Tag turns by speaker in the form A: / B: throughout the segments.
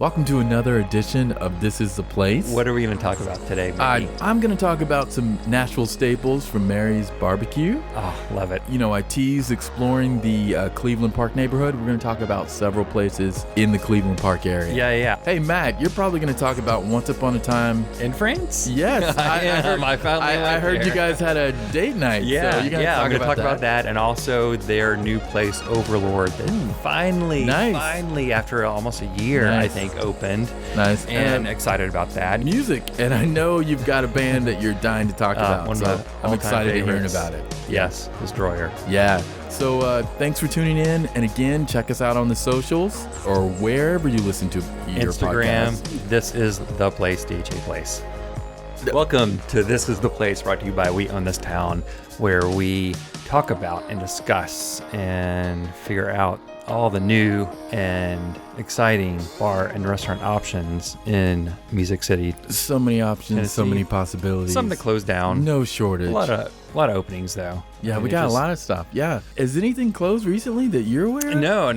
A: Welcome to another edition of This Is the Place.
B: What are we going to talk about today, Manny?
A: I'm going to talk about some Nashville staples from Mary's Barbecue.
B: Oh, love it.
A: You know, I tease exploring the Cleveland Park neighborhood. We're going to talk about several places in the Cleveland Park area.
B: Yeah.
A: Hey, Matt, you're probably going to talk about Once Upon a Time.
B: In France?
A: Yes.
B: I
A: heard you guys had a date night.
B: Yeah,
A: so
B: I'm going to talk about that and also their new place, Overlord, that finally, after almost a year, I think, opened.
A: Nice.
B: And excited about that.
A: Music. And I know you've got a band that you're dying to talk about.
B: One
A: so
B: of my
A: I'm excited to hearing
B: favorites.
A: about it.
B: Yes, Destroyer.
A: Yeah. So thanks for tuning in. And again, check us out on the socials or wherever you listen to your
B: Instagram.
A: podcast.
B: This is the place, DJ Place. Welcome to This Is the Place, brought to you by We Own This Town, where we talk about and discuss and figure out all the new and exciting bar and restaurant options in Music City.
A: So many options,
B: Tennessee.
A: so many possibilities.
B: Some that closed down.
A: No shortage.
B: A lot of openings though.
A: Yeah,
B: I mean,
A: we got a lot of stuff. Yeah. Has anything closed recently that you're aware of?
B: No.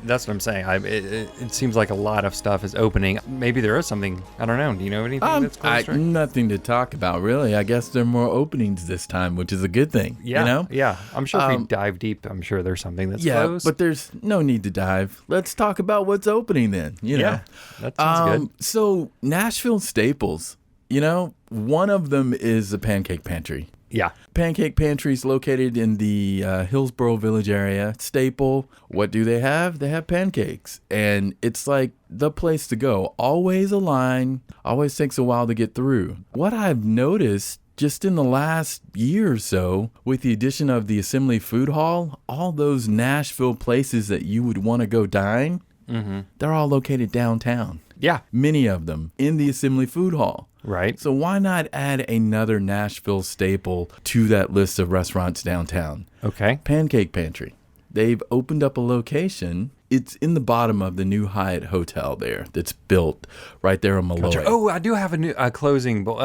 B: That's what I'm saying. It seems like a lot of stuff is opening. Maybe there is something. I don't know. Do you know anything that's closed?
A: Nothing to talk about, really. I guess there are more openings this time, which is a good thing.
B: Yeah.
A: You know?
B: Yeah. I'm sure if we dive deep, I'm sure there's something that's closed.
A: But there's no need to dive. Let's talk about what's opening then. You know?
B: That sounds good.
A: So Nashville staples. You know, one of them is the Pancake Pantry.
B: Yeah.
A: Pancake Pantry is located in the Hillsboro Village area. Staple. What do they have? They have pancakes. And it's like the place to go. Always a line. Always takes a while to get through. What I've noticed just in the last year or so, with the addition of the Assembly Food Hall, all those Nashville places that you would want to go dine, they're all located downtown.
B: Yeah.
A: Many of them in the Assembly Food Hall.
B: Right.
A: So why not add another Nashville staple to that list of restaurants downtown?
B: Okay.
A: Pancake Pantry. They've opened up a location. It's in the bottom of the new Hyatt Hotel there that's built right there on Malloy.
B: Gotcha. Oh, I do have a closing, but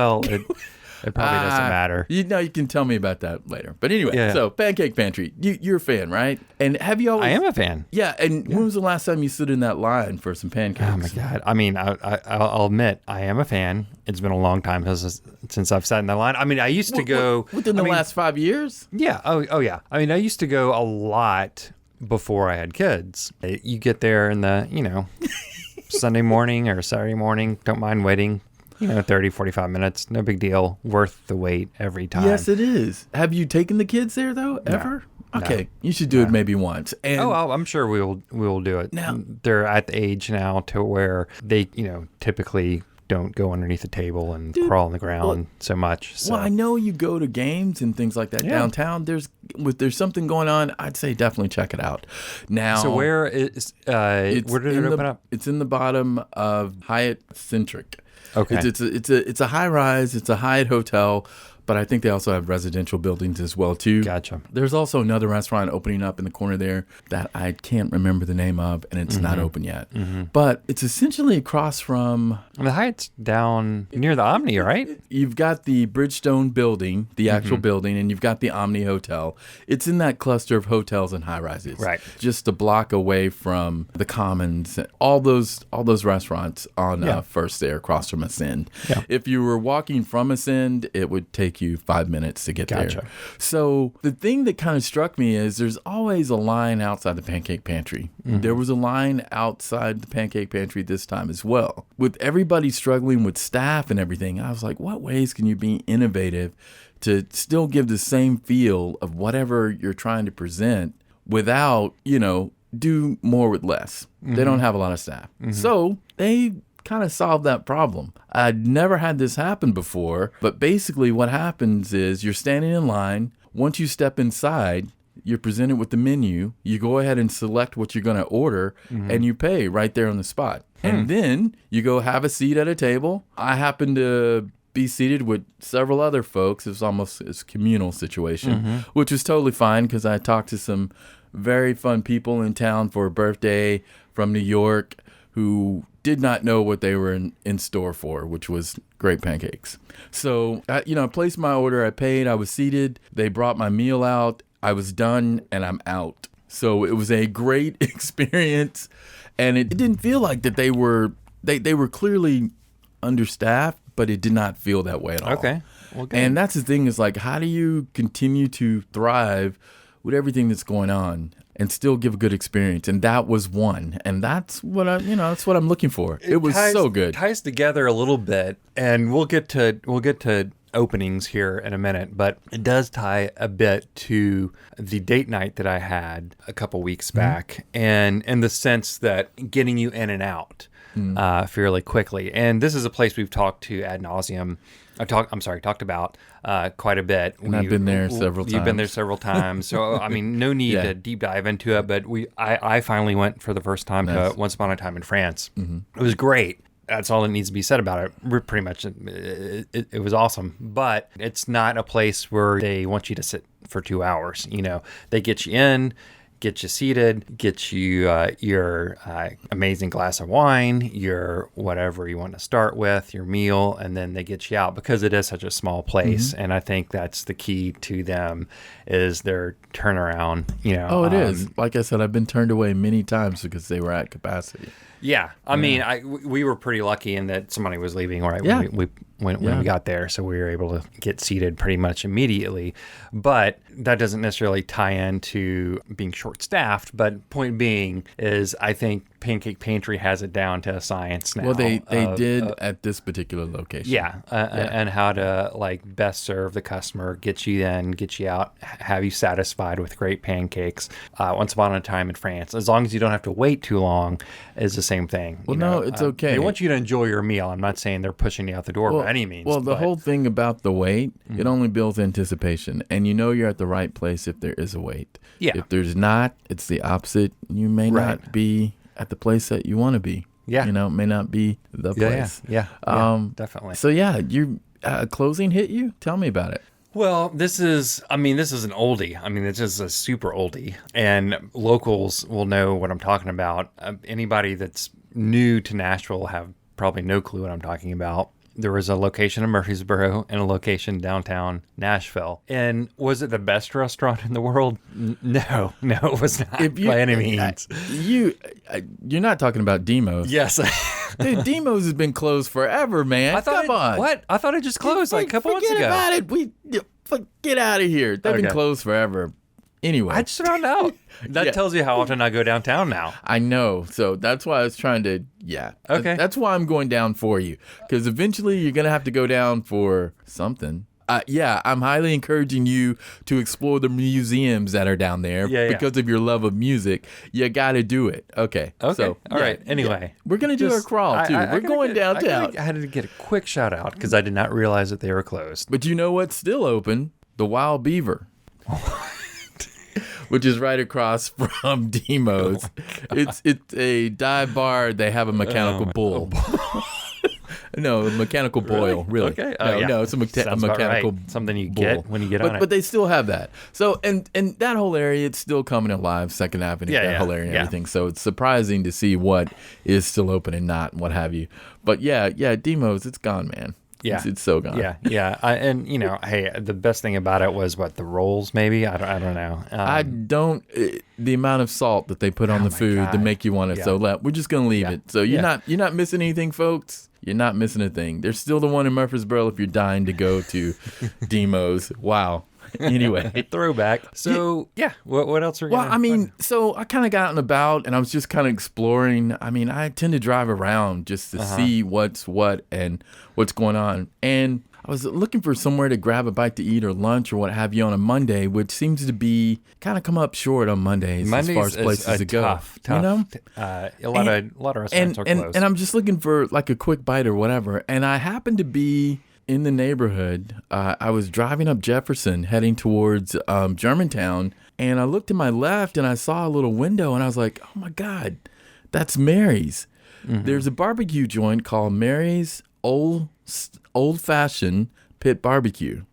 B: it probably doesn't matter.
A: You can tell me about that later. But anyway, So Pancake Pantry, you're a fan, right? And have you always...
B: I am a fan.
A: Yeah, and when was the last time you stood in that line for some pancakes?
B: Oh, my God. I mean, I'll admit, I am a fan. It's been a long time since I've sat in that line. I mean, I used to go...
A: Within the last 5 years?
B: Yeah. Oh, yeah. I mean, I used to go a lot before I had kids. You get there in the, Sunday morning or Saturday morning, don't mind waiting. 30, 45 minutes, no big deal. Worth the wait every time.
A: Yes, it is. Have you taken the kids there, though, ever?
B: No.
A: Okay, you should do it maybe once. And
B: I'm sure we will do it.
A: Now,
B: they're at the age now to where they, typically don't go underneath the table and crawl on the ground so much. So.
A: Well, I know you go to games and things like that downtown. There's something going on. I'd say definitely check it out. Now,
B: so where did it open up?
A: It's in the bottom of Hyatt Centric.
B: Okay.
A: It's a high rise. It's a Hyatt hotel, but I think they also have residential buildings as well too.
B: Gotcha.
A: There's also another restaurant opening up in the corner there that I can't remember the name of, and it's not open yet. But it's essentially across from...
B: The Hyatt's down near the Omni, right?
A: You've got the Bridgestone building, the actual building, and you've got the Omni Hotel. It's in that cluster of hotels and high-rises.
B: Right.
A: Just a block away from the Commons, all those restaurants on First there across from Ascend.
B: Yeah.
A: If you were walking from Ascend, it would take you 5 minutes to get there. So the thing that kind of struck me is there's always a line outside the Pancake Pantry. There was a line outside the Pancake Pantry this time as well. With everybody struggling with staff and everything, I was like, what ways can you be innovative to still give the same feel of whatever you're trying to present without, do more with less. They don't have a lot of staff. So they kind of solved that problem. I'd never had this happen before, but basically what happens is you're standing in line. Once you step inside, you're presented with the menu. You go ahead and select what you're going to order, and you pay right there on the spot. And then you go have a seat at a table. I happen to be seated with several other folks. It was almost a communal situation, which was totally fine because I talked to some very fun people in town for a birthday from New York who did not know what they were in store for, which was great pancakes. So, I placed my order. I paid. I was seated. They brought my meal out. I was done, and I'm out. So it was a great experience, and it didn't feel like that they were they were clearly understaffed, but it did not feel that way at all.
B: Okay. Well, good.
A: And that's the thing is like, how do you continue to thrive with everything that's going on and still give a good experience? And that was one. And that's what that's what I'm looking for. It was so good.
B: It ties together a little bit, and we'll get to openings here in a minute, but it does tie a bit to the date night that I had a couple weeks back, and in the sense that getting you in and out fairly quickly. And this is a place we've talked to ad nauseum. Talked about quite a bit.
A: And I've been there several times.
B: You've been there several times. So, I mean, no need to deep dive into it, but I finally went for the first time to Once Upon a Time in France. Mm-hmm. It was great. That's all that needs to be said about it. Pretty much, it was awesome. But it's not a place where they want you to sit for 2 hours. They get you in, get you seated, get you your amazing glass of wine, your whatever you want to start with, your meal, and then they get you out because it is such a small place. And I think that's the key to them is their turnaround.
A: Oh, it is. Like I said, I've been turned away many times because they were at capacity.
B: Yeah. I mean, we were pretty lucky in that somebody was leaving when we got there, so we were able to get seated pretty much immediately. But that doesn't necessarily tie into being short-staffed. But point being is I think Pancake Pantry has it down to a science now.
A: Well, they did at this particular location.
B: Yeah, and how to best serve the customer, get you in, get you out, have you satisfied with great pancakes. Once Upon a Time in France, as long as you don't have to wait too long, is the same thing.
A: Well, no, it's okay.
B: They want you to enjoy your meal. I'm not saying they're pushing you out the door by any means.
A: Well, the whole thing about the wait, it only builds anticipation, and you're at the right place if there is a wait.
B: Yeah.
A: If there's not, it's the opposite. You may not be at the place that you want to be.
B: Yeah.
A: It may not be the place.
B: Yeah, definitely.
A: So you closing hit you? Tell me about it.
B: Well, this is an oldie. I mean, it's just a super oldie, and locals will know what I'm talking about. Anybody that's new to Nashville will have probably no clue what I'm talking about. There was a location in Murfreesboro and a location downtown Nashville. And was it the best restaurant in the world? No, it was not by any means.
A: You're not talking about Demos.
B: Yes.
A: Dude, Demos has been closed forever, man. Come on.
B: What? I thought it just closed a couple months ago.
A: Forget about it. Get out of here. They've been closed forever. Anyway.
B: I just found out. That tells you how often I go downtown now.
A: I know. So that's why I was trying to,
B: Okay.
A: That's why I'm going down for you. Because eventually you're going to have to go down for something. I'm highly encouraging you to explore the museums that are down there because of your love of music. You got to do it. Okay. So,
B: all right. Anyway.
A: We're going to do our crawl, too. We're going downtown.
B: I had to get a quick shout out because I did not realize that they were closed.
A: But you know what's still open? The Wild Beaver. Which is right across from Demos. It's a dive bar. They have a mechanical bull. No, a mechanical boil, really.
B: Okay.
A: No, it's a mechanical
B: right. Something you
A: bull.
B: get when you get on it.
A: But they still have that. So, and that whole area, it's still coming alive, 2nd Avenue, that whole area and everything. So it's surprising to see what is still open and not, what have you. But Demos, it's gone, man.
B: Yeah.
A: It's so gone.
B: Yeah. Hey, the best thing about it was the rolls, maybe? I don't know.
A: The amount of salt that they put on the food to make you want it. So we're just going to leave it. So you're not missing anything, folks. You're not missing a thing. There's still the one in Murfreesboro if you're dying to go to Demos. Wow. Anyway.
B: Throwback. So, what else are you
A: so I kind of got out and about, and I was just kind of exploring. I mean, I tend to drive around just to see what's what and what's going on. And I was looking for somewhere to grab a bite to eat or lunch or what have you on a Monday, which seems to be kind of come up short on Mondays as far as places to go.
B: Tough. A lot of restaurants are closed.
A: And I'm just looking for a quick bite or whatever. And I happened to be in the neighborhood. I was driving up Jefferson heading towards Germantown, and I looked to my left and I saw a little window, and I was like, oh my God, that's Mary's. Mm-hmm. There's a barbecue joint called Mary's Old Fashioned Pit Barbecue,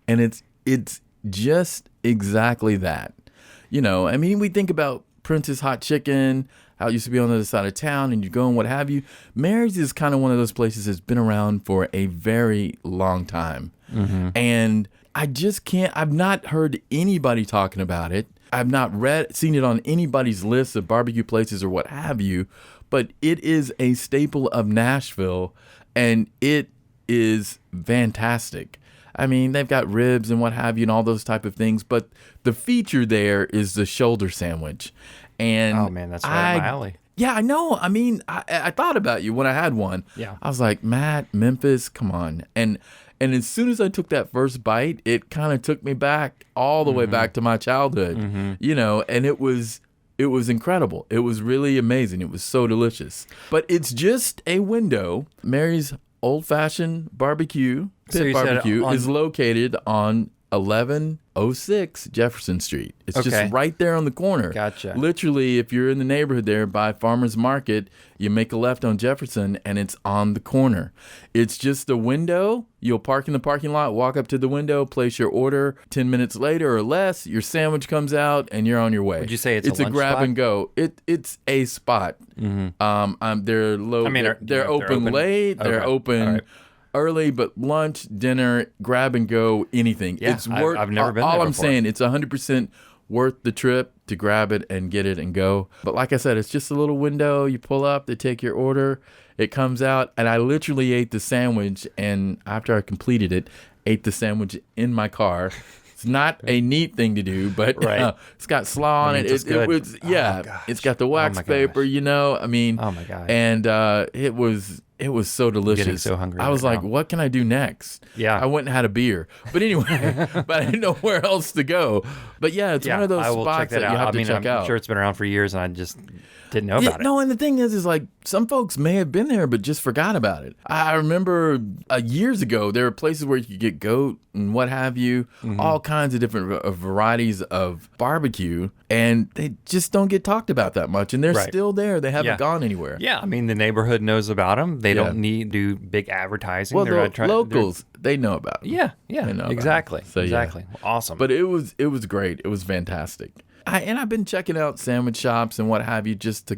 A: and it's just exactly that. We think about Prince's Hot Chicken, how it used to be on the other side of town, and you go and what have you. Mary's is kind of one of those places that's been around for a very long time. Mm-hmm. And I've not heard anybody talking about it. I've not seen it on anybody's list of barbecue places or what have you. but it is a staple of Nashville, and it is fantastic. I mean, they've got ribs and what have you and all those type of things, but the feature there is the shoulder sandwich. And
B: oh man, that's right up my alley.
A: Yeah, I know. I mean, I thought about you when I had one.
B: Yeah.
A: I was like, Matt, Memphis, come on. And as soon as I took that first bite, it kind of took me back all the way back to my childhood, and it was incredible. It was really amazing. It was so delicious. But it's just a window. Mary's Old Fashioned Barbecue, Pit Barbecue, is located on 1106 Jefferson Street. It's just right there on the corner.
B: Gotcha.
A: Literally, if you're in the neighborhood there by Farmer's Market, you make a left on Jefferson, and it's on the corner. It's just a window. You'll park in the parking lot, walk up to the window, place your order. 10 minutes later or less, your sandwich comes out, and you're on your way.
B: Would you say it's
A: a grab
B: spot?
A: And go? It's a spot. They're low.
B: I mean,
A: they're open late. They're open early, but lunch, dinner, grab and go, anything.
B: Yeah,
A: It's worth.
B: I've never been there
A: all I'm
B: before.
A: saying, it's 100% worth the trip to grab it and get it and go. But like I said, it's just a little window. You pull up, they take your order, it comes out, and I literally ate the sandwich. And after I completed it, ate the sandwich in my car. It's not a neat thing to do, but it's got slaw on it. It's got the wax paper, I mean,
B: oh my gosh.
A: And it was so delicious.
B: I'm getting so hungry
A: I was
B: right
A: like,
B: now.
A: what can I do next?
B: Yeah.
A: I went and had a beer. But anyway, but I didn't know where else to go. But yeah, it's one of those
B: I will
A: spots
B: check that
A: that
B: out.
A: you have to check out.
B: I'm sure it's been around for years, and I just didn't know about it.
A: No, and the thing is like some folks may have been there but just forgot about it. I remember years ago there were places where you could get goat and what have you, all kinds of different varieties of barbecue, and they just don't get talked about that much. And they're still there. They haven't gone anywhere.
B: Yeah, I mean the neighborhood knows about them. They don't need to do big advertising.
A: Well, the locals, they know about it.
B: Yeah, exactly.
A: So,
B: exactly. Awesome.
A: But it was great. It was fantastic. I've been checking out sandwich shops and what have you just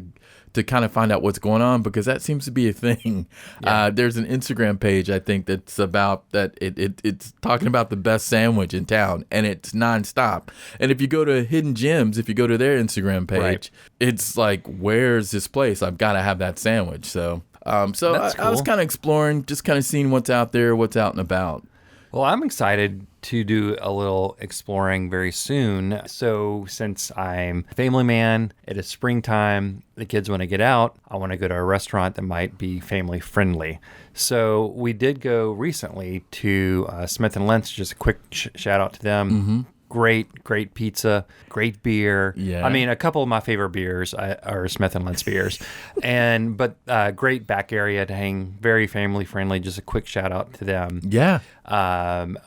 A: to kind of find out what's going on, because that seems to be a thing. Yeah. There's an Instagram page, I think, that's about that. It's talking about the best sandwich in town, and it's nonstop. And if you go to Hidden Gems, if you go to their Instagram page, it's like, where's this place? I've got to have that sandwich. So I was kind of exploring, just kind of seeing what's out there, what's out and about.
B: Well, I'm excited to do a little exploring very soon. So since I'm a family man, it is springtime, the kids want to get out, I want to go to a restaurant that might be family friendly. So we did go recently to Smith & Lentz, just a quick shout out to them. Mm-hmm. Great pizza, great beer.
A: Yeah.
B: I mean, a couple of my favorite beers are Smith & Lentz beers. But great back area to hang, very family friendly. Just a quick shout out to them.
A: Yeah.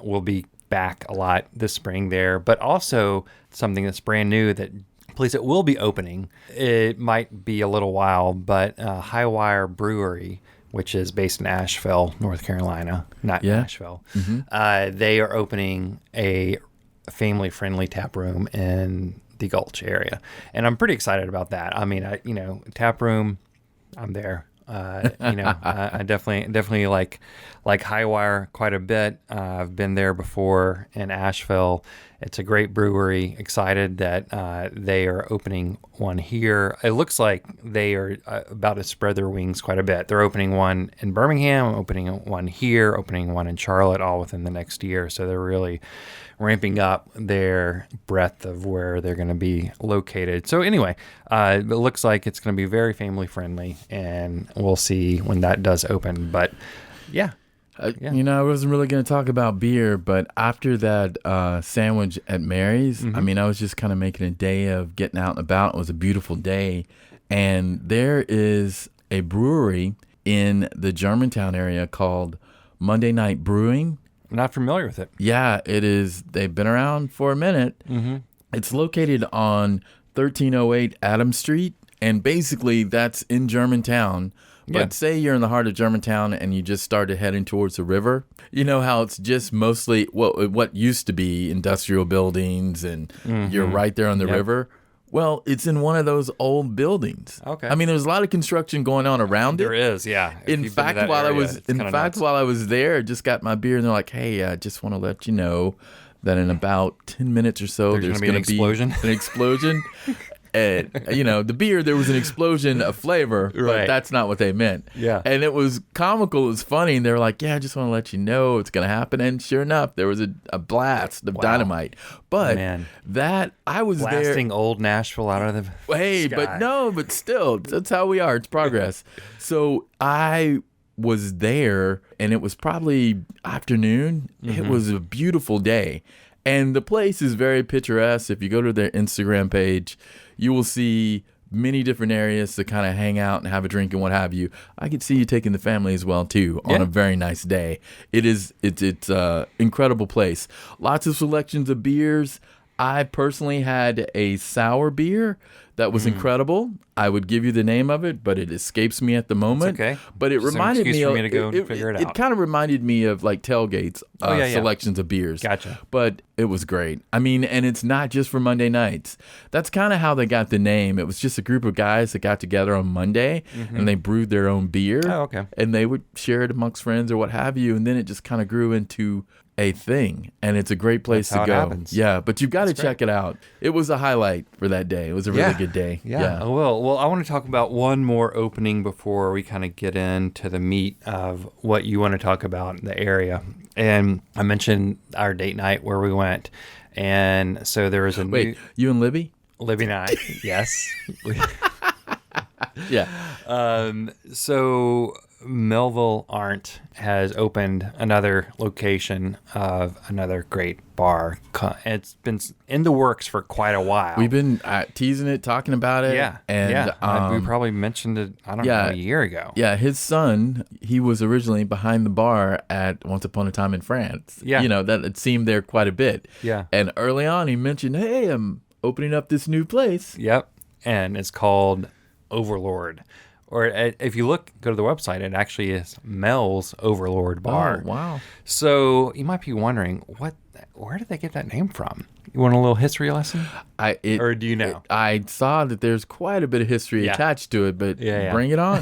B: We'll be back a lot this spring there, but also something that's brand new, that place that will be opening. It might be a little while, but Highwire Brewery, which is based in Asheville, North Carolina, not Nashville. Mm-hmm. They are opening a family-friendly tap room in the Gulch area, and I'm pretty excited about that. I mean, tap room, I'm there. I definitely like Highwire quite a bit. I've been there before in Asheville. It's a great brewery. Excited that they are opening one here. It looks like they are about to spread their wings quite a bit. They're opening one in Birmingham, opening one here, opening one in Charlotte, all within the next year. So they're really ramping up their breadth of where they're going to be located. So anyway, it looks like it's going to be very family friendly, and we'll see when that does open. But yeah.
A: I wasn't really going to talk about beer, but after that sandwich at Mary's, I mean, I was just kind of making a day of getting out and about. It was a beautiful day. And there is a brewery in the Germantown area called Monday Night Brewing.
B: I'm not familiar with it.
A: Yeah, it is. They've been around for a minute. Mm-hmm. It's located on 1308 Adams Street, and basically that's in Germantown. But say you're in the heart of Germantown and you just started heading towards the river. You know how it's just mostly what used to be industrial buildings, and you're right there on the river. Well, it's in one of those old buildings. Okay. I mean, there's a lot of construction going on around it.
B: There is, yeah.
A: In fact, while I was there, I just got my beer, and they're like, "Hey, I just want to let you know that in about 10 minutes or so, there's going to be an explosion." And, the beer, there was an explosion of flavor, but
B: Right.
A: that's not what they meant.
B: Yeah.
A: And it was comical. It was funny. And they were like, yeah, I just want to let you know it's going to happen. And sure enough, there was a blast of dynamite. But
B: Man.
A: I was
B: Blasting old Nashville out of the
A: Hey,
B: sky.
A: but still, that's how we are. It's progress. So I was there, and it was probably afternoon. It was a beautiful day. And the place is very picturesque. If you go to their Instagram page, you will see many different areas to kind of hang out and have a drink and what have you. I could see you taking the family as well too on a very nice day. It's incredible place. Lots of selections of beers. I personally had a sour beer that was incredible. I would give you the name of it, but it escapes me at the moment.
B: It's okay.
A: But it
B: Just an
A: reminded
B: excuse
A: me
B: for
A: of
B: me to go and figure it out.
A: It kind of reminded me of like tailgates selections of beers.
B: Gotcha.
A: But it was great. I mean, and it's not just for Monday nights. That's kind of how they got the name. It was just a group of guys that got together on Monday and they brewed their own beer.
B: Oh, okay.
A: And they would share it amongst friends or what have you. And then it just kind of grew into a thing, and it's a great place
B: That's
A: to
B: how
A: go.
B: it happens.
A: Yeah, but you've got to check it out. It was a highlight for that day. It was a really good day.
B: Yeah, I will. Well, I want to talk about one more opening before we kind of get into the meat of what you want to talk about in the area. And I mentioned our date night where we went, and so there was a
A: Wait, you and Libby?
B: Libby and I, yes.
A: Yeah.
B: So Melville Arndt has opened another location of another great bar. It's been in the works for quite a while.
A: We've been teasing it, talking about it.
B: Yeah.
A: And
B: we probably mentioned it, I don't know, a year ago.
A: Yeah, his son, he was originally behind the bar at Once Upon a Time in France.
B: Yeah.
A: That it seemed there quite a bit.
B: Yeah.
A: And early on, he mentioned, hey, I'm opening up this new place.
B: Yep. And it's called Overlord. Or if you go to the website, it actually is Mel's Overlord Bar.
A: Oh, wow.
B: So you might be wondering, where did they get that name from? You want a little history lesson? Or do you know?
A: I saw that there's quite a bit of history attached to it, but bring it on.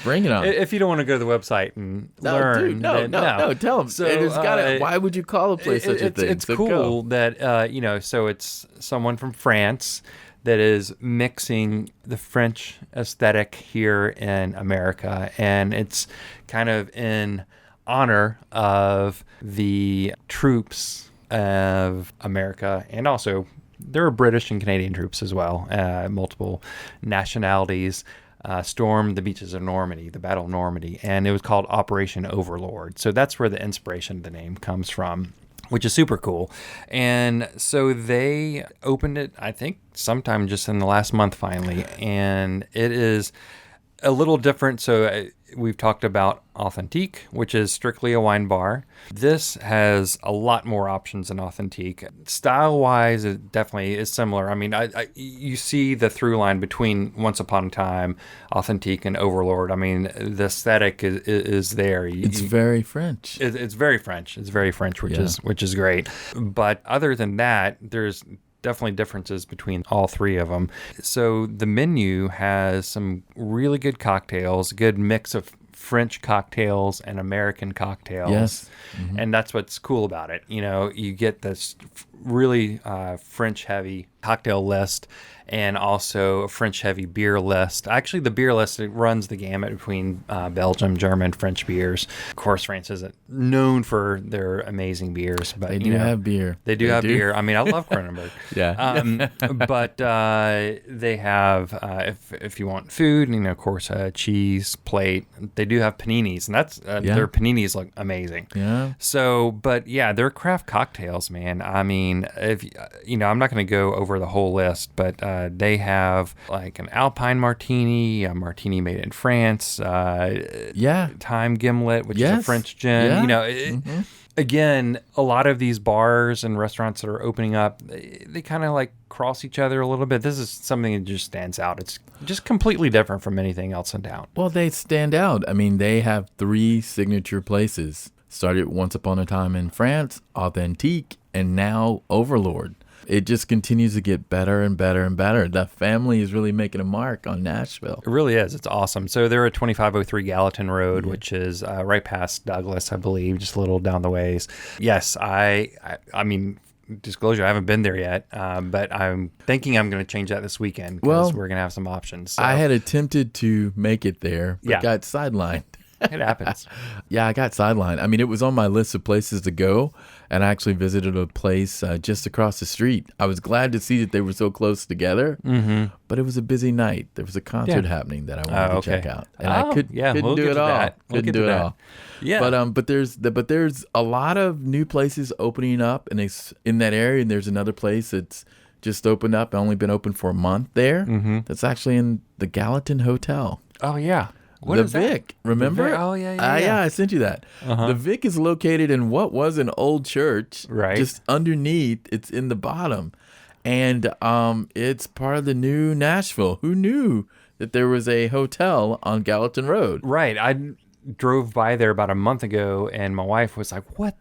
A: Bring it on.
B: If you don't want to go to the website and learn.
A: Dude, no, tell them.
B: So,
A: why would you call a place such a thing?
B: It's cool that, so it's someone from France that is mixing the French aesthetic here in America. And it's kind of in honor of the troops of America. And also, there are British and Canadian troops as well. Multiple nationalities stormed the beaches of Normandy, the Battle of Normandy. And it was called Operation Overlord. So that's where the inspiration of the name comes from, which is super cool. And so they opened it, I think, sometime just in the last month finally. And it is a little different. So we've talked about Authentique, which is strictly a wine bar. This has a lot more options than Authentique. Style-wise, it definitely is similar. I mean, you see the through line between Once Upon a Time, Authentique, and Overlord. I mean, the aesthetic is there.
A: It's very French.
B: It's very French. It's very French, which is great. But other than that, there's definitely differences between all three of them. So the menu has some really good cocktails, good mix of French cocktails and American cocktails.
A: Yes. Mm-hmm.
B: And that's what's cool about it. You get this really French heavy cocktail list and also a French heavy beer list. Actually, the beer list, it runs the gamut between Belgium, German, French beers. Of course, France isn't known for their amazing beers, but
A: they do have beer.
B: They do have beer. I mean, I love Kronenberg.
A: Yeah.
B: But they have, if you want food, of course, cheese, plate. They do have paninis, and that's their paninis look amazing.
A: Yeah.
B: So, but yeah, they're craft cocktails, man. I mean, if I'm not going to go over the whole list, but they have like an Alpine martini, a martini made in France. Time Gimlet, which is a French gin.
A: Yeah.
B: Again, a lot of these bars and restaurants that are opening up, they kind of like cross each other a little bit. This is something that just stands out. It's just completely different from anything else in town.
A: Well, they stand out. I mean, they have 3 signature places. Started Once Upon a Time in France, Authentique, and now Overlord. It just continues to get better and better and better. The family is really making a mark on Nashville.
B: It really is. It's awesome. So they're at 2503 Gallatin Road, which is right past Douglas, I believe, just a little down the ways. Yes, I mean, disclosure, I haven't been there yet, but I'm thinking I'm going to change that this weekend because we're going to have some options. So.
A: I had attempted to make it there, but got sidelined.
B: It happens.
A: Yeah, I got sidelined. I mean, it was on my list of places to go, and I actually visited a place just across the street. I was glad to see that they were so close together, but it was a busy night. There was a concert happening that I wanted to check out, and I couldn't do it all. Couldn't do it all.
B: Yeah,
A: but there's a lot of new places opening up, and in that area. And there's another place that's just opened up, only been open for a month there. That's actually in the Gallatin Hotel.
B: Oh yeah. What
A: the
B: is
A: Vic,
B: that?
A: remember?
B: Oh, yeah.
A: I sent you that. The Vic is located in what was an old church.
B: Right.
A: Just underneath, it's in the bottom. And it's part of the new Nashville. Who knew that there was a hotel on Gallatin Road?
B: Right. I drove by there about a month ago, and my wife was like, what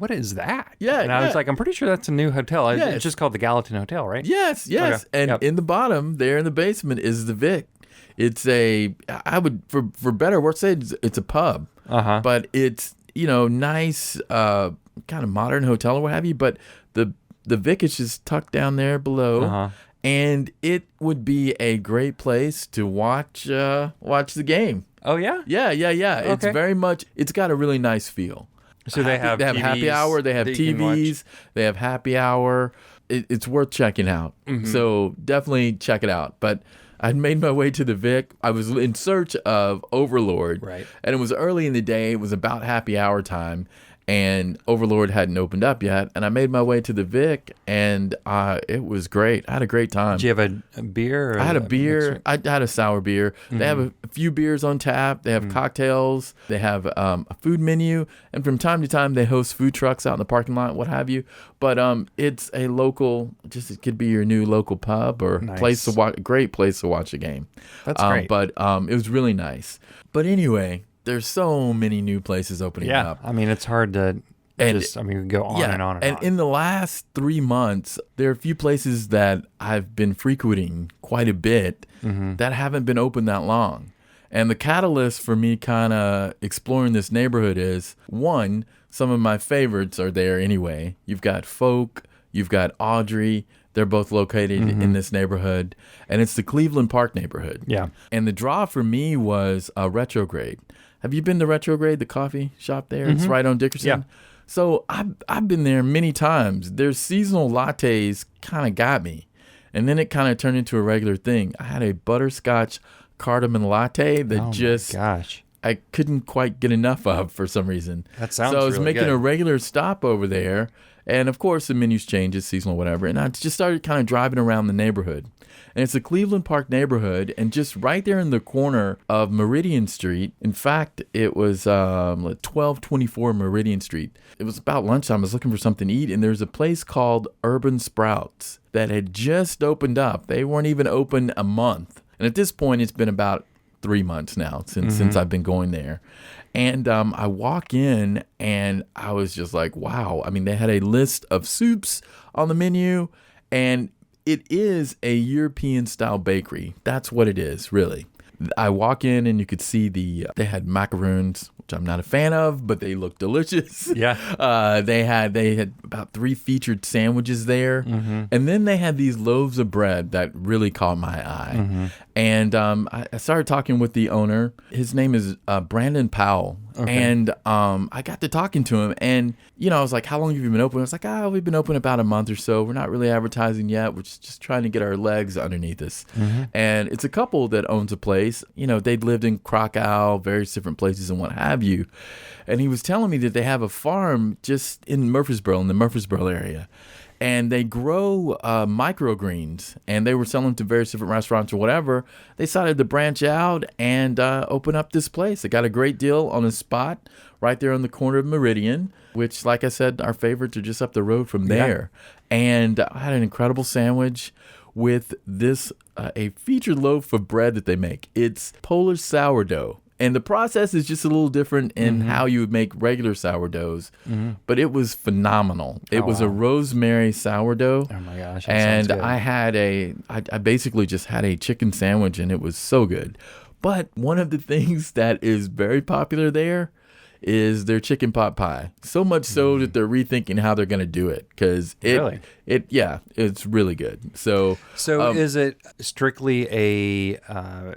B: is that?
A: Yeah.
B: And I was like, I'm pretty sure that's a new hotel.
A: Yes.
B: It's just called the Gallatin Hotel, right?
A: Yes.
B: Okay.
A: And in the bottom, there in the basement, is the Vic. It's I would, for better or worse, say it's a pub. But it's, nice, kind of modern hotel or what have you. But the Vic is just tucked down there below. And it would be a great place to watch the game.
B: Oh, yeah?
A: Yeah. It's very much, it's got a really nice feel.
B: So they have
A: happy hour. They have TVs. They have happy hour. It's worth checking out. So definitely check it out. But I'd made my way to the Vic. I was in search of Overlord.
B: Right.
A: And it was early in the day. It was about happy hour time. And Overlord hadn't opened up yet. And I made my way to the Vic, and it was great. I had a great time.
B: Did you have a beer?
A: I had a beer. I had a sour beer. They have a few beers on tap. They have cocktails. They have a food menu. And from time to time, they host food trucks out in the parking lot, what have you. But it's a local, it could be your new local pub or place to watch. Great place to watch a game.
B: That's great.
A: But it was really nice. But anyway, there's so many new places opening up.
B: I mean, it's hard to we go on and on and on.
A: In the last 3 months, there are a few places that I've been frequenting quite a bit that haven't been open that long. And the catalyst for me kind of exploring this neighborhood is, one, some of my favorites are there anyway. You've got Folk, you've got Audrey. They're both located in this neighborhood. And it's the Cleveland Park neighborhood.
B: Yeah.
A: And the draw for me was Retrograde. Have you been to Retrograde, the coffee shop there? It's right on Dickerson.
B: Yeah.
A: So I've been there many times. Their seasonal lattes kind of got me. And then it kind of turned into a regular thing. I had a butterscotch cardamom latte that I couldn't quite get enough of for some reason.
B: That sounds
A: So I was
B: really
A: making
B: good.
A: a regular stop over there. And of course, the menus changes, seasonal, whatever. And I just started kind of driving around the neighborhood. And it's the Cleveland Park neighborhood, and just right there in the corner of Meridian Street. In fact, it was 1224 Meridian Street. It was about lunchtime. I was looking for something to eat, and there's a place called Urban Sprouts that had just opened up. They weren't even open a month. And at this point, it's been about 3 months now since I've been going there. And I walk in, and I was just like, wow. I mean, they had a list of soups on the menu, and it is a European-style bakery. That's what it is, really. I walk in, and you could see they had macaroons, which I'm not a fan of, but they look delicious.
B: Yeah.
A: They had about 3 featured sandwiches there. And then they had these loaves of bread that really caught my eye. And I started talking with the owner. His name is Brandon Powell. Okay. And I got to talking to him, and I was like, how long have you been open? I was like, we've been open about a month or so. We're not really advertising yet. We're just trying to get our legs underneath us. And it's a couple that owns a place. They'd lived in Krakow, various different places and what have you. And he was telling me that they have a farm just in Murfreesboro, in the Murfreesboro area. And they grow microgreens, and they were selling to various different restaurants or whatever. They decided to branch out and open up this place. They got a great deal on a spot right there on the corner of Meridian, which, like I said, our favorites are just up the road from there. Yeah. And I had an incredible sandwich with this, a featured loaf of bread that they make. It's Polish sourdough. And the process is just a little different in how you would make regular sourdoughs, but it was phenomenal. It was a rosemary sourdough.
B: Oh my gosh!
A: And I basically just had a chicken sandwich, and it was so good. But one of the things that is very popular there is their chicken pot pie. So much so that they're rethinking how they're going to do it because it's really good. So
B: is it strictly a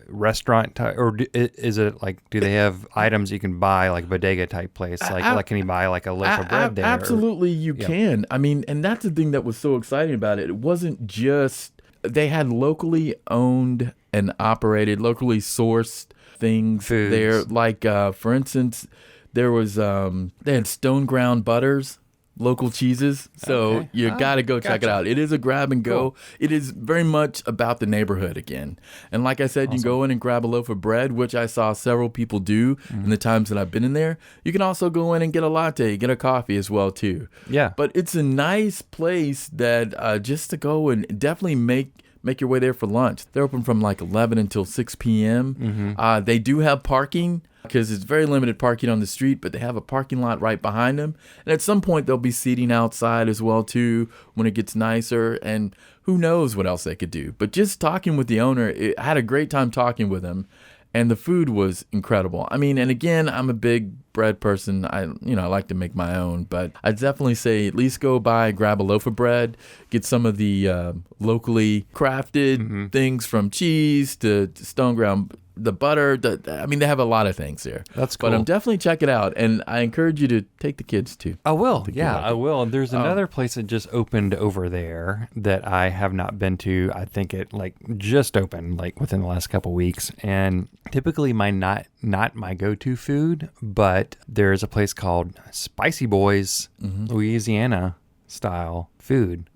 B: restaurant type, or is it like, do they have items you can buy like bodega type place? Like can you buy like a loaf of bread there?
A: Absolutely, you can. I mean, and that's the thing that was so exciting about it. It wasn't just, they had locally owned and operated, locally sourced things there. Like, for instance, there was, they had stone ground butters, local cheeses. So you got to go check it out. It is a grab and go. Cool. It is very much about the neighborhood again. And like I said, you can go in and grab a loaf of bread, which I saw several people do in the times that I've been in there. You can also go in and get a latte, get a coffee as well too. Yeah. But it's a nice place that just to go and definitely make your way there for lunch. They're open from like 11 until 6 p.m. They do have parking because it's very limited parking on the street, but they have a parking lot right behind them. And at some point, they'll be seating outside as well, too, when it gets nicer. And who knows what else they could do. But just talking with the owner, I had a great time talking with him. And the food was incredible. I mean, and again, I'm a big bread person. I like to make my own, but I'd definitely say at least go by, grab a loaf of bread, get some of the locally crafted things from cheese to stone ground, the butter. They have a lot of things there.
B: That's cool.
A: But definitely check it out, and I encourage you to take the kids too.
B: I will. Yeah, I will. There's another place that just opened over there that I have not been to. I think it just opened within the last couple weeks, and typically not my go-to food, but there's a place called Spicy Boys, Louisiana style food.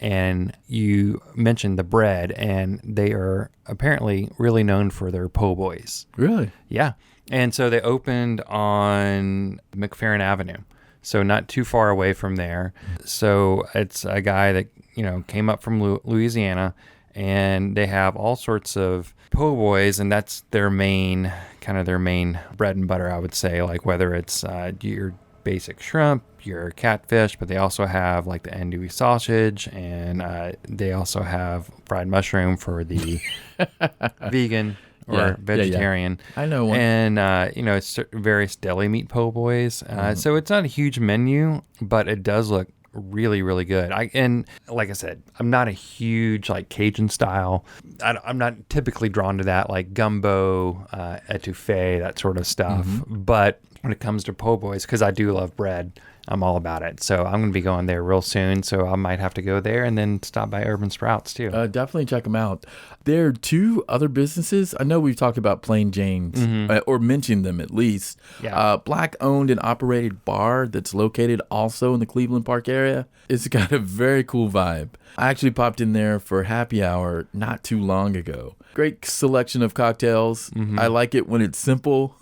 B: And you mentioned the bread, and they are apparently really known for their po' boys.
A: Really?
B: Yeah. And so they opened on McFerrin Avenue, so not too far away from there. So it's a guy that came up from Louisiana, and they have all sorts of po' boys, and that's their main bread and butter, I would say, like whether it's your basic shrimp, your catfish, but they also have like the andouille sausage, and they also have fried mushroom for the vegan or vegetarian.
A: I know one.
B: And it's various deli meat po' boys. So it's not a huge menu, but it does look really, really good. And like I said, I'm not a huge Cajun style. I'm not typically drawn to that, like gumbo, etouffee, that sort of stuff. But when it comes to po' boys, because I do love bread, I'm all about it. So I'm going to be going there real soon. So I might have to go there and then stop by Urban Sprouts too.
A: Definitely check them out. There are two other businesses. I know we've talked about Plain Jane's or mentioned them at least. Yeah. Black owned and operated bar that's located also in the Cleveland Park area. It's got a very cool vibe. I actually popped in there for happy hour not too long ago. Great selection of cocktails. I like it when it's simple.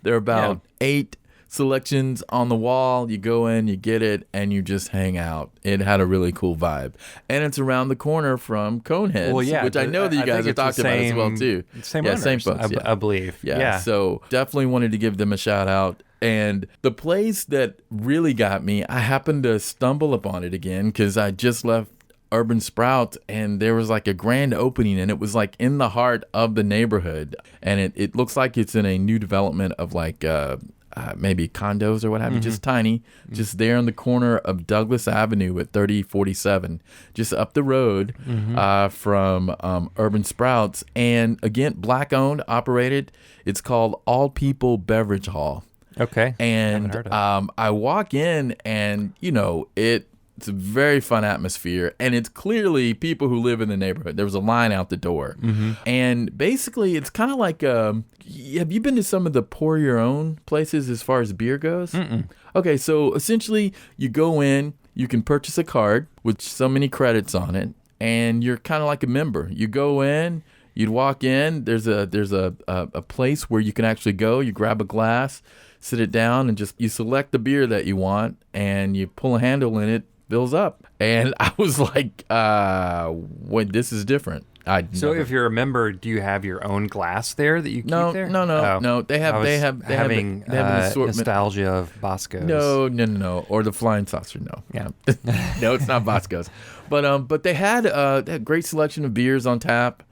A: There are about 8 selections on the wall. You go in, you get it, and you just hang out. It had a really cool vibe. And it's around the corner from Coneheads, which I know that you guys have talked about as well, too.
B: Same folks, I believe.
A: Yeah, so definitely wanted to give them a shout out. And the place that really got me, I happened to stumble upon it again because I just left Urban Sprouts, and there was like a grand opening, and it was like in the heart of the neighborhood, and it looks like it's in a new development of maybe condos or what have you, just tiny, just there on the corner of Douglas Avenue at 3047, just up the road from Urban Sprouts. And again, black owned, operated. It's called All People Beverage Hall.
B: Okay.
A: And I walk in, and it's a very fun atmosphere, and it's clearly people who live in the neighborhood. There was a line out the door. And basically, it's kind of like, have you been to some of the pour your own places as far as beer goes? Okay, so essentially, you go in, you can purchase a card with so many credits on it, and you're kind of like a member. You go in, you'd walk in, there's a place where you can actually go, you grab a glass, sit it down, and you select the beer that you want, and you pull a handle in it, fills up. And I was like, this is different.
B: If you're a member, do you have your own glass there that you keep there?
A: No. They have an assortment.
B: Nostalgia of Bosco's.
A: No. Or the Flying Saucer. No. Yeah. No, it's not Bosco's. But they had a great selection of beers on tap.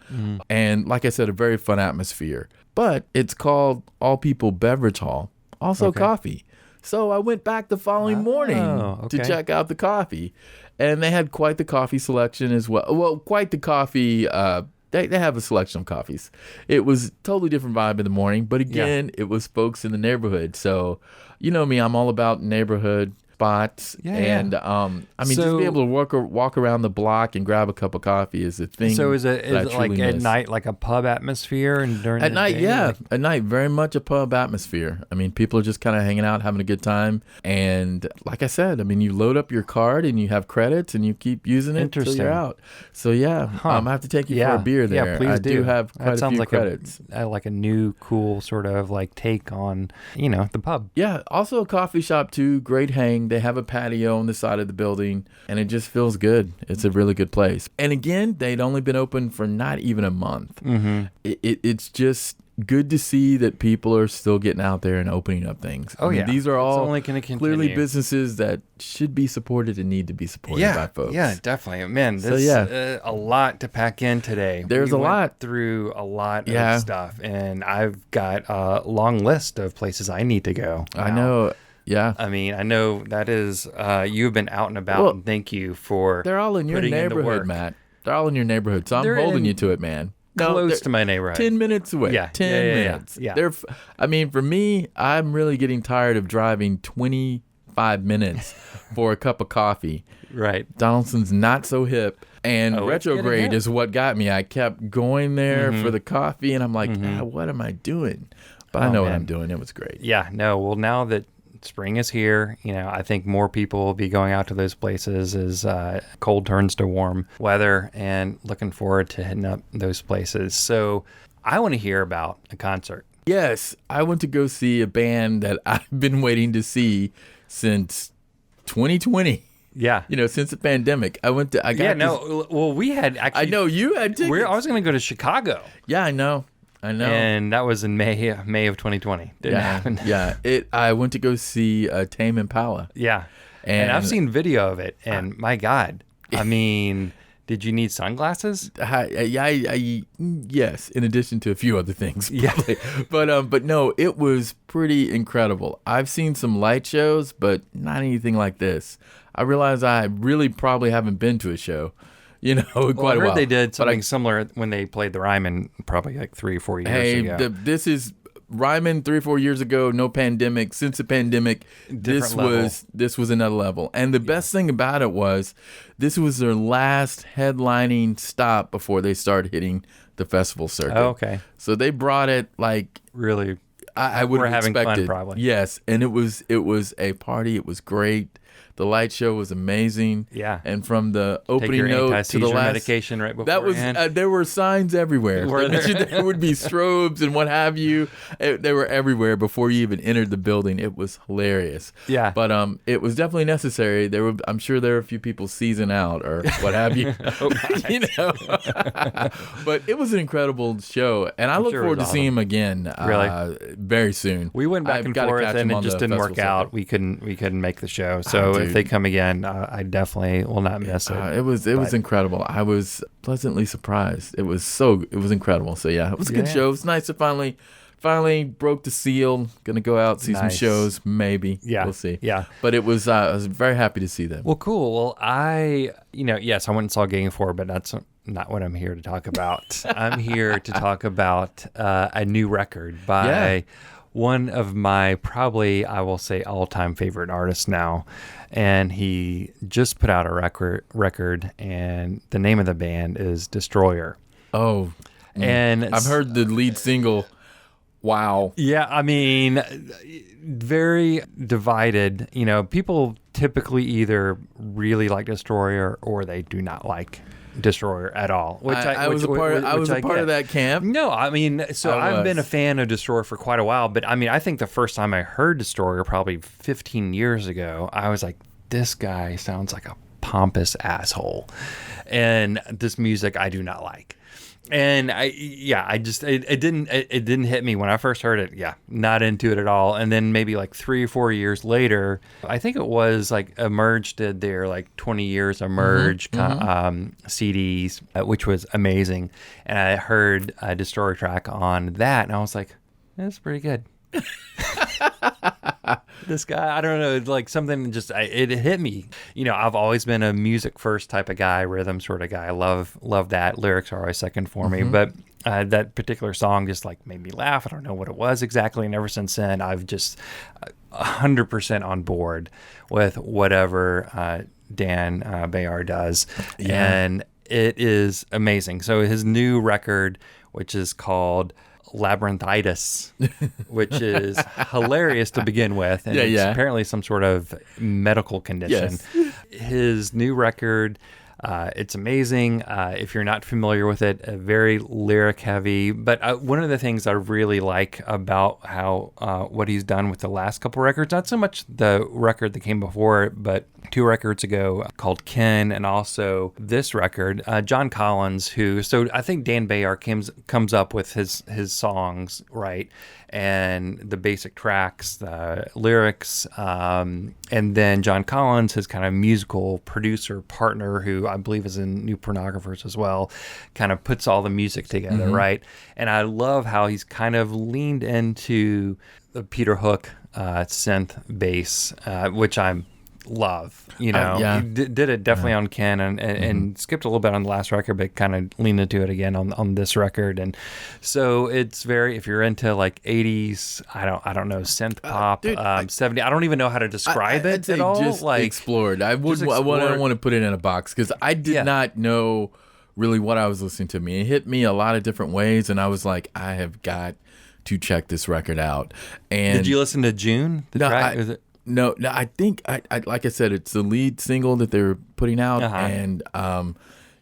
A: And like I said, a very fun atmosphere. But it's called All People Beverage Hall. also coffee. So I went back the following morning to check out the coffee. And they had quite the coffee selection as well. Well, quite the coffee. They have a selection of coffees. It was totally different vibe in the morning. But again, it was folks in the neighborhood. So, you know me, I'm all about neighborhood spots. And I mean, just be able to walk around the block and grab a cup of coffee is a thing.
B: So is it like at night, like a pub atmosphere, and during
A: at
B: the
A: night,
B: day,
A: at night, very much a pub atmosphere. I mean, people are just kind of hanging out, having a good time, and like I said, I mean, you load up your card and you have credits and you keep using it until you're out. So I have to take you for a beer there.
B: Yeah, please
A: I
B: do
A: have quite a few
B: like
A: credits.
B: Like a new, cool sort of like take on the pub.
A: Yeah, also a coffee shop too. Great hang. They have a patio on the side of the building, and it just feels good. It's a really good place. And again, they'd only been open for not even a month. Mm-hmm. It's just good to see that people are still getting out there and opening up things. These are all clearly businesses that should be supported and need to be supported by folks.
B: Yeah, definitely. Man, this is a lot to pack in today.
A: There's a lot.
B: Through a lot of stuff, and I've got a long list of places I need to go.
A: I know. Yeah.
B: I mean, I know that is, you've been out and about, and thank you for
A: they're all in your neighborhood, Matt. They're all in your neighborhood, so I'm holding you to it, man.
B: Close to my neighborhood.
A: 10 minutes away.
B: Yeah.
A: 10 minutes.
B: Yeah.
A: I mean, for me, I'm really getting tired of driving 25 minutes for a cup of coffee.
B: Right.
A: Donaldson's not so hip. And retrograde is what got me. I kept going there for the coffee, and I'm like, what am I doing? But I know what I'm doing. It was great.
B: Yeah. No. Well, now that spring is here, I think more people will be going out to those places as cold turns to warm weather, and looking forward to hitting up those places. So I want to hear about a concert.
A: Yes, I went to go see a band that I've been waiting to see since 2020.
B: Yeah.
A: Since the pandemic.
B: We had actually.
A: I know you had tickets.
B: I was going to go to Chicago.
A: Yeah, I know.
B: And that was in May of 2020. Didn't happen.
A: Yeah. I went to go see Tame Impala.
B: Yeah. And I've seen video of it, and my God, I mean, did you need sunglasses?
A: Yes, in addition to a few other things.
B: Yeah.
A: But no, it was pretty incredible. I've seen some light shows, but not anything like this. I realize I really probably haven't been to a show. Quite a while.
B: I heard they did something similar when they played the Ryman probably like 3 or 4 years ago.
A: This is Ryman 3 or 4 years ago, no pandemic. Since the pandemic, this was another level. And the best thing about it was this was their last headlining stop before they started hitting the festival circuit.
B: Oh, okay.
A: So they brought it like
B: really.
A: I would have expected.
B: Having fun, probably.
A: Yes, and it was a party. It was great. The light show was amazing.
B: Yeah.
A: And from the opening note to the last
B: medication right before.
A: That was there were signs everywhere. There would be strobes and what have you. They were everywhere before you even entered the building. It was hilarious.
B: Yeah.
A: But it was definitely necessary. I'm sure there were a few people season out or what have you. But it was an incredible show, and I look forward to seeing him again.
B: Really?
A: Very soon.
B: We went back and forth, and it just didn't work out. We couldn't make the show. So if they come again, I definitely will not miss it.
A: It was incredible. I was pleasantly surprised. It was incredible. So yeah, it was a good show. It was nice to finally broke the seal. Gonna go out, see some shows, maybe.
B: Yeah,
A: we'll see.
B: Yeah,
A: but it was. I was very happy to see them.
B: Well, cool. Well, I went and saw Gang 4, but that's not what I'm here to talk about. I'm here to talk about a new record by one of my probably, I will say, all-time favorite artists now. And he just put out a record, and the name of the band is Destroyer.
A: Oh,
B: and
A: I've heard the lead single. Wow.
B: Yeah, I mean, very divided. People typically either really like Destroyer or they do not like Destroyer at all.
A: I was a part of that camp.
B: No, I mean, I've been a fan of Destroyer for quite a while, but I mean, I think the first time I heard Destroyer probably 15 years ago, I was like, this guy sounds like a pompous asshole, and this music I do not like. And it didn't hit me when I first heard it. Yeah, not into it at all. And then maybe like 3 or 4 years later, I think it was like Emerge did their like 20 years Emerge CDs, which was amazing. And I heard a Destroyer track on that, and I was like, that's pretty good. This guy, I don't know, like something just, it hit me. I've always been a music first type of guy, rhythm sort of guy. I love that. Lyrics are always second for me. But that particular song just like made me laugh. I don't know what it was exactly. And ever since then, I've just 100% on board with whatever Dan Bayar does. Yeah. And it is amazing. So his new record, which is called Labyrinthitis, which is hilarious to begin with, and it's apparently some sort of medical condition. Yes. His new record, it's amazing. If you're not familiar with it, very lyric heavy. But one of the things I really like about how what he's done with the last couple records, not so much the record that came before it, but 2 records ago called Ken, and also this record, John Collins, so I think Dan Bayar comes up with his songs, right? And the basic tracks, the lyrics, and then John Collins, his kind of musical producer partner, who I believe is in New Pornographers as well, kind of puts all the music together, right? And I love how he's kind of leaned into the Peter Hook synth bass, which I'm love. He did it definitely on Ken and skipped a little bit on the last record, but kind of leaned into it again on this record. And so it's very, if you're into like 80s, I don't know, synth pop, 70, I don't even know how to describe it at all.
A: Just like explored. I don't want to put it in a box because I did not know really what I was listening to. It hit me a lot of different ways, and I was like, I have got to check this record out. And
B: did you listen to June?
A: No, I think I like I said, it's the lead single that they're putting out, and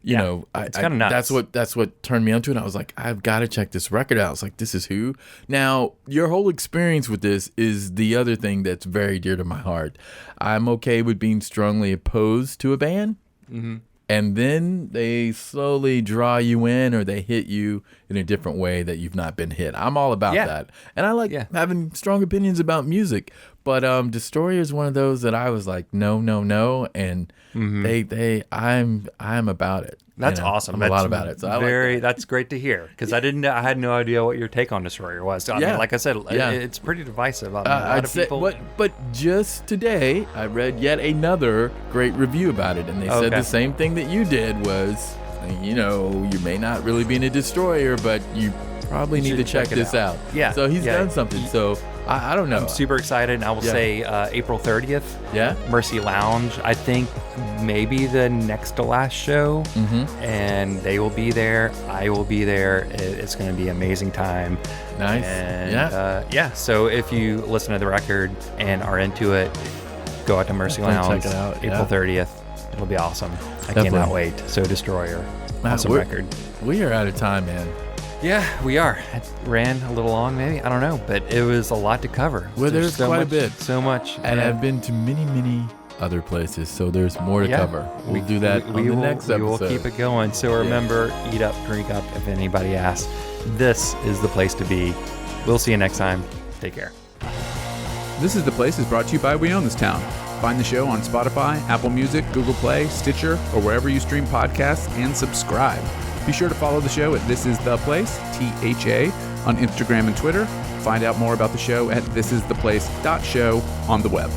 A: you know,
B: it's kind of nuts.
A: That's what turned me onto it. I was like, I've got to check this record out. I was like, this is who. Now, your whole experience with this is the other thing that's very dear to my heart. I'm okay with being strongly opposed to a band. And then they slowly draw you in, or they hit you in a different way that you've not been hit. I'm all about that. And I like having strong opinions about music. But Destroyer is one of those that I was like, no. And I'm about it.
B: That's awesome.
A: I'm a lot about it. So
B: that's great to hear, because I had no idea what your take on Destroyer was. I mean, like I said, it's pretty divisive. I mean, a lot of people.
A: But just today, I read yet another great review about it, and they said the same thing that you did was, you may not really be in a Destroyer, but you probably need to check this out.
B: Yeah.
A: So he's done something. So I don't know.
B: I'm super excited, and I will say April 30th.
A: Yeah.
B: Mercy Lounge. I think maybe the next to last show, and they will be there. I will be there. It's going to be an amazing time.
A: Nice.
B: And, so if you listen to the record and are into it, go out to Mercy Lounge.
A: Check it out.
B: April 30th. It'll be awesome. I cannot wait. So Destroyer. Awesome record.
A: We are out of time, man.
B: Yeah, we are. It ran a little long, maybe. I don't know, but it was a lot to cover.
A: Well, there's
B: so
A: quite
B: much,
A: a bit.
B: So much.
A: And I've been to many, many other places, so there's more to cover. We'll do that on the next episode.
B: We will keep it going. So remember, eat up, drink up, if anybody asks. This is the place to be. We'll see you next time. Take care.
C: This is The Place is brought to you by We Own This Town. Find the show on Spotify, Apple Music, Google Play, Stitcher, or wherever you stream podcasts, and subscribe. Be sure to follow the show at This Is The Place, THA, on Instagram and Twitter. Find out more about the show at thisistheplace.show on the web.